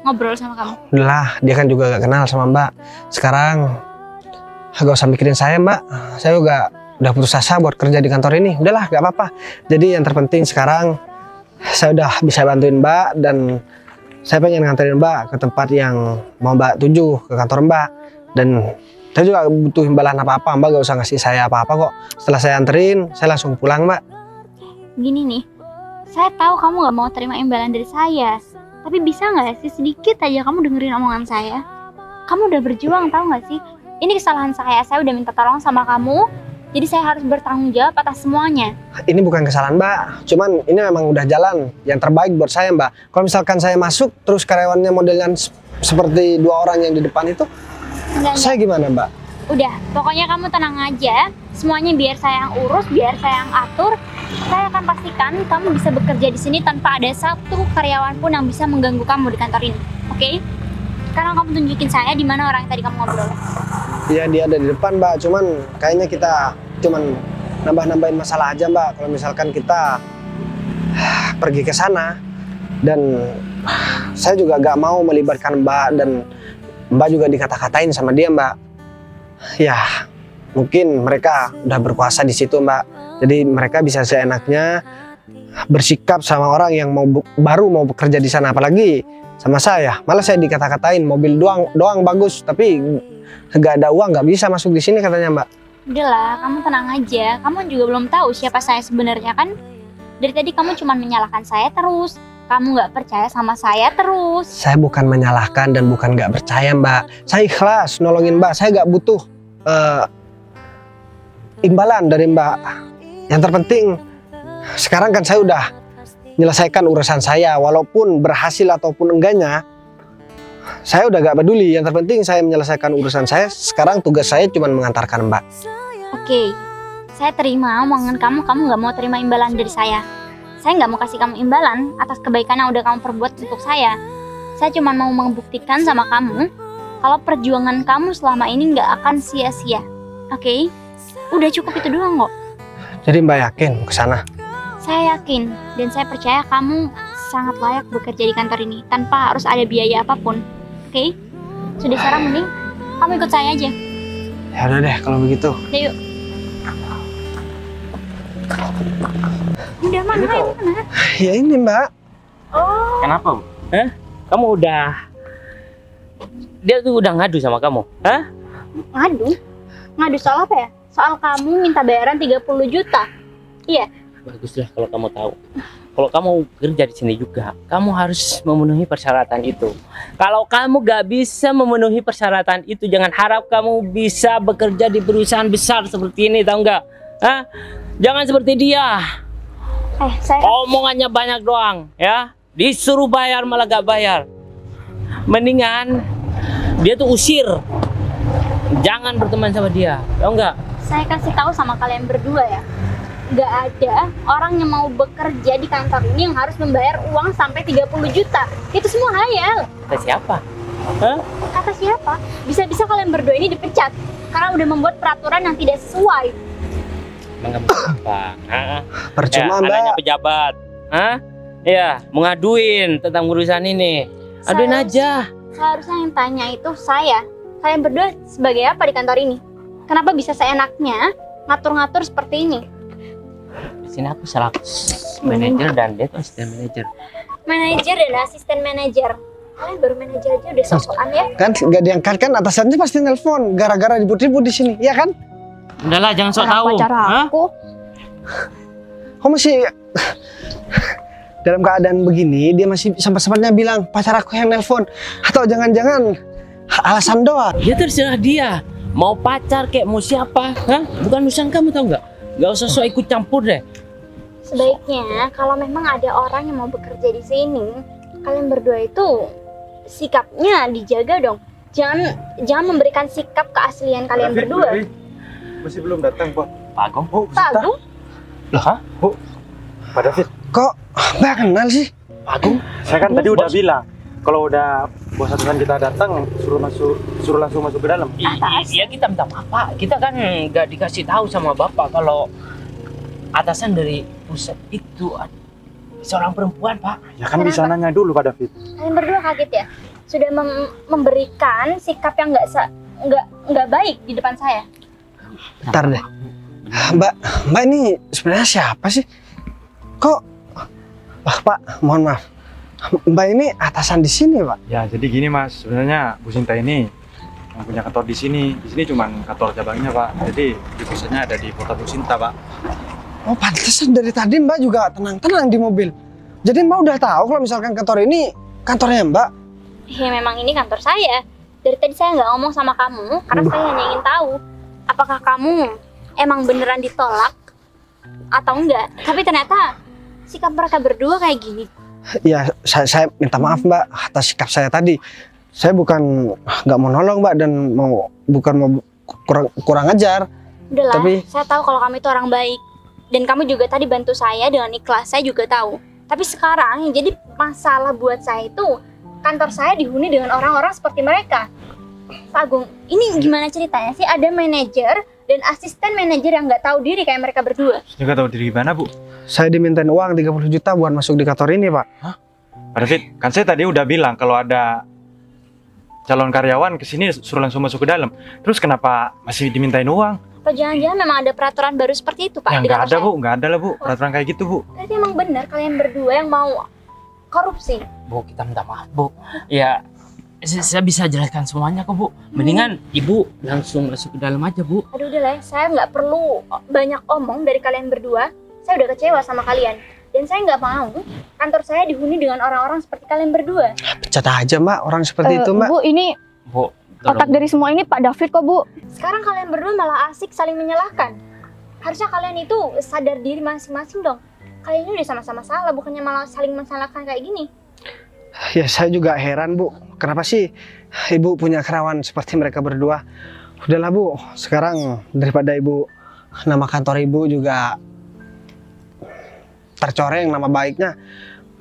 ngobrol sama kamu? Udah, dia kan juga gak kenal sama Mbak. Sekarang gak usah mikirin saya Mbak. Saya juga udah putus asa buat kerja di kantor ini. Udahlah gak apa-apa. Jadi yang terpenting sekarang saya udah bisa bantuin Mbak. Dan saya pengen nganterin Mbak ke tempat yang mau Mbak tuju, ke kantor Mbak. Dan saya juga butuh imbalan apa-apa. Mbak gak usah ngasih saya apa-apa kok. Setelah saya anterin, saya langsung pulang Mbak. Gini nih, saya tahu kamu gak mau terima imbalan dari saya. Tapi bisa nggak sih sedikit aja kamu dengerin omongan saya? Kamu udah berjuang, tahu nggak sih? Ini kesalahan saya udah minta tolong sama kamu. Jadi saya harus bertanggung jawab atas semuanya. Ini bukan kesalahan Mbak, cuman ini memang udah jalan yang terbaik buat saya Mbak. Kalau misalkan saya masuk terus karyawannya modelnya seperti dua orang yang di depan itu, saya gimana Mbak? Udah, pokoknya kamu tenang aja. Semuanya biar saya yang urus, biar saya yang atur. Saya akan pastikan kamu bisa bekerja di sini tanpa ada satu karyawan pun yang bisa mengganggu kamu di kantor ini. Oke? Sekarang kamu tunjukin saya di mana orang yang tadi kamu ngobrol. Iya, dia ada di depan Mbak, cuman kayaknya kita cuman nambah-nambahin masalah aja Mbak. Kalau misalkan kita pergi ke sana, dan saya juga gak mau melibatkan Mbak, dan Mbak juga dikata-katain sama dia Mbak. Ya, mungkin mereka udah berkuasa di situ Mbak. Jadi mereka bisa seenaknya bersikap sama orang yang baru mau bekerja di sana, apalagi sama saya. Malah saya dikata-katain mobil doang bagus, tapi nggak ada uang, nggak bisa masuk di sini katanya Mbak. Udahlah, kamu tenang aja. Kamu juga belum tahu siapa saya sebenarnya kan? Dari tadi kamu cuma menyalahkan saya terus. Kamu nggak percaya sama saya terus. Saya bukan menyalahkan dan bukan nggak percaya Mbak. Saya ikhlas nolongin Mbak. Saya nggak butuh imbalan dari Mbak. Yang terpenting sekarang kan saya udah menyelesaikan urusan saya, walaupun berhasil ataupun enggaknya saya udah gak peduli. Yang terpenting saya menyelesaikan urusan saya. Sekarang tugas saya cuma mengantarkan Mbak. Oke, saya terima omongan kamu gak mau terima imbalan dari saya. Saya gak mau kasih kamu imbalan atas kebaikan yang udah kamu perbuat untuk saya. Saya cuma mau membuktikan sama kamu kalau perjuangan kamu selama ini nggak akan sia-sia. Oke? Udah cukup itu doang kok. Jadi Mbak yakin mau ke sana? Saya yakin dan saya percaya kamu sangat layak bekerja di kantor ini tanpa harus ada biaya apapun. Oke? Sudah sekarang mending kamu ikut saya aja. Ya udah deh kalau begitu. Ya, yuk. Udah mana? Ayo, mana? Ya ini Mbak. Oh. Kenapa, Bu? Hah? Kamu udah... Dia tuh udah ngadu sama kamu? Hah? Ngadu? Ngadu soal apa ya? Soal kamu minta bayaran 30 juta. Iya. Baguslah kalau kamu tahu. Kalau kamu kerja di sini juga, kamu harus memenuhi persyaratan itu. Kalau kamu gak bisa memenuhi persyaratan itu, jangan harap kamu bisa bekerja di perusahaan besar seperti ini, tahu nggak? Hah? Jangan seperti dia. Saya Omongannya banyak doang, ya. Disuruh bayar malah gak bayar. Mendingan dia tuh usir. Jangan berteman sama dia, tahu nggak? saya kasih tahu sama kalian berdua ya. Nggak ada orang yang mau bekerja di kantor ini yang harus membayar uang sampai 30 juta. Itu semua hayal. Kata siapa? Hah? Kata siapa? Bisa-bisa kalian berdua ini dipecat karena udah membuat peraturan yang tidak sesuai. Emang kamu apa? Hah? Percuma Ya, Mbak. anaknya pejabat. Hah? Ya, mau ngaduin tentang urusan ini. Aduin aja. Seharusnya yang tanya itu saya. Kalian berdua sebagai apa di kantor ini? Kenapa bisa seenaknya ngatur-ngatur seperti ini? Di sini aku selaku manajer dan dia tuh asisten manajer. Manajer dan asisten manajer. Kalian baru manajer aja udah sok-sokan ya? Kan nggak diangkat kan, atasannya pasti nelpon gara-gara ribut-ribut di sini, ya kan? Udahlah, jangan sok tahu. Pacar Hah? aku. Kok masih dalam keadaan begini dia masih sempat-sempatnya bilang pacar aku yang nelpon, atau jangan-jangan alasan doang? Ya terserah dia. Mau pacar kayak mau siapa? Hah? Bukan urusan kamu, tau nggak? Nggak usah sok ikut campur deh. Sebaiknya kalau memang ada orang yang mau bekerja di sini, kalian berdua itu sikapnya dijaga dong. Jangan memberikan sikap keaslian kalian berdua. Masih belum datang, Pak. Pak Agung? Oh, Pak Agung, Loh, hah? Pak David. Kok Mbak kenal sih? Pak Agung? Saya kan tadi udah Bos. bilang kalau udah bos atasan kita datang suruh langsung masuk ke dalam. Iya, kita minta maaf, Pak. Kita kan nggak dikasih tahu sama Bapak kalau atasan dari pusat itu seorang perempuan, Pak. Ya kan bisa nanya dulu Pak David. kalian berdua kaget ya? Sudah memberikan sikap yang nggak baik di depan saya. Bentar deh. Mbak ini sebenarnya siapa sih? Kok? Wah Pak, mohon maaf. Mbak ini atasan di sini Pak. Ya jadi gini Mas, sebenarnya Bu Sinta ini yang punya kantor di sini. Di sini cuma kantor cabangnya Pak. Jadi di pusatnya ada di kota Bu Sinta Pak. Oh pantesan dari tadi Mbak juga tenang-tenang di mobil. Jadi Mbak udah tahu kalau misalkan kantor ini kantornya Mbak? Ya memang ini kantor saya. Dari tadi saya nggak ngomong sama kamu karena saya hanya ingin tahu apakah kamu emang beneran ditolak atau enggak. Tapi ternyata sikap mereka berdua kayak gini. Ya saya minta maaf Mbak atas sikap saya tadi. Saya bukan nggak mau nolong Mbak dan bukan mau kurang ajar. Udahlah, Tapi- saya tahu kalau kamu itu orang baik. Dan kamu juga tadi bantu saya dengan ikhlas, saya juga tahu. Tapi sekarang yang jadi masalah buat saya itu kantor saya dihuni dengan orang-orang seperti mereka. Pak Agung, ini gimana ceritanya sih? Ada manajer dan asisten manajer yang nggak tahu diri kayak mereka berdua. Juga tahu diri gimana Bu? Saya dimintain uang 30 juta buat masuk di kantor ini Pak. Pak David, kan saya tadi udah bilang kalau ada calon karyawan ke sini suruh langsung masuk ke dalam. Terus kenapa masih dimintain uang? Atau jangan-jangan memang ada peraturan baru seperti itu Pak? Ya di nggak kantor ada saya? Bu, nggak ada lah Bu. Peraturan kayak gitu Bu. Berarti emang benar kalian berdua yang mau korupsi. Bu, kita minta maaf, Bu. Ya, saya bisa jelaskan semuanya kok, Bu. Mendingan Ibu langsung masuk ke dalam aja, Bu. Aduh udah lah, saya nggak perlu banyak omong dari kalian berdua. Saya udah kecewa sama kalian. Dan saya nggak mau kantor saya dihuni dengan orang-orang seperti kalian berdua. Pecat aja Mbak orang seperti itu Mbak. Bu, ini Bu, otak dari semua ini Pak David kok, Bu. Sekarang kalian berdua malah asik saling menyalahkan. Harusnya kalian itu sadar diri masing-masing dong. Kalian ini udah sama-sama salah, bukannya malah saling mensalahkan kayak gini. Ya saya juga heran Bu. Kenapa sih Ibu punya kerawan seperti mereka berdua? Udahlah Bu, sekarang daripada Ibu nama kantor Ibu juga tercoreng nama baiknya,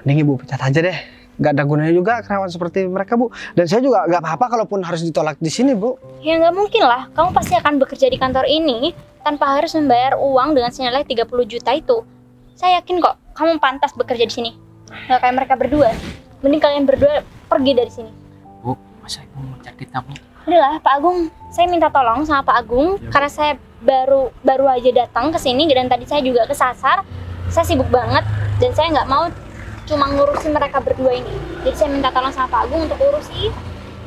mending Ibu pecat aja deh. Gak ada gunanya juga karyawan seperti mereka, Bu. Dan saya juga gak apa-apa kalaupun harus ditolak di sini, Bu. Ya nggak mungkin lah, kamu pasti akan bekerja di kantor ini tanpa harus membayar uang dengan senilai 30 juta itu. Saya yakin kok kamu pantas bekerja di sini. Nggak kayak mereka berdua. Mending kalian berdua pergi dari sini. Bu, masa ibu mengejar kita, Bu? Udahlah, Pak Agung, saya minta tolong sama Pak Agung karena saya baru aja datang ke sini dan tadi saya juga kesasar. Saya sibuk banget dan saya nggak mau cuma ngurusin mereka berdua ini. Jadi saya minta tolong sama Pak Agung untuk urusin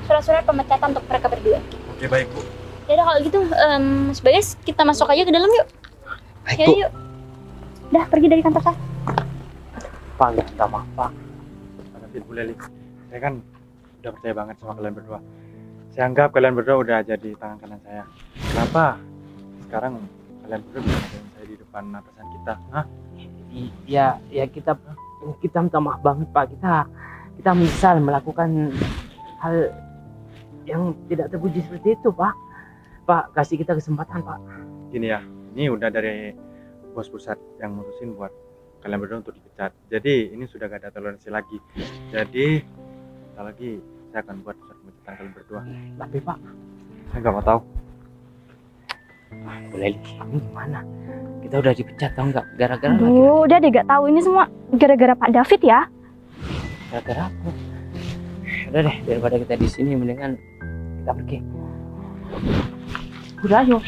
surat-surat pemecatan untuk mereka berdua. Oke, baik, Bu. Yaudah kalau gitu, sebaiknya kita masuk aja ke dalam yuk. Baik, Yaudah, Bu. yuk. Udah, pergi dari kantor saya. Pak, nggak minta maaf, Pak. Pak David, Bu Leli, saya kan udah percaya banget sama kalian berdua. Saya anggap kalian berdua udah jadi tangan kanan saya. Kenapa sekarang kalian berdua bisa ngajarin saya di depan atasan kita? Hah? Ya kita minta maaf banget, Pak. Kita menyesal melakukan hal yang tidak terpuji seperti itu, Pak. Pak, kasih kita kesempatan, Pak. Gini ya, ini udah dari bos pusat yang mutusin buat kalian berdua untuk dipecat. Jadi ini sudah gak ada toleransi lagi. Jadi sebentar lagi saya akan buat surat pemecatan kalian berdua. Tapi, Pak, Saya nggak mau tahu. boleh ini gimana? Kita udah dipecat, tau nggak? Gara-gara Aduh, udah deh, gak tahu ini semua gara-gara Pak David ya. gara-gara aku. Udah deh, daripada kita di sini, mendingan kita pergi. Udah, ayo.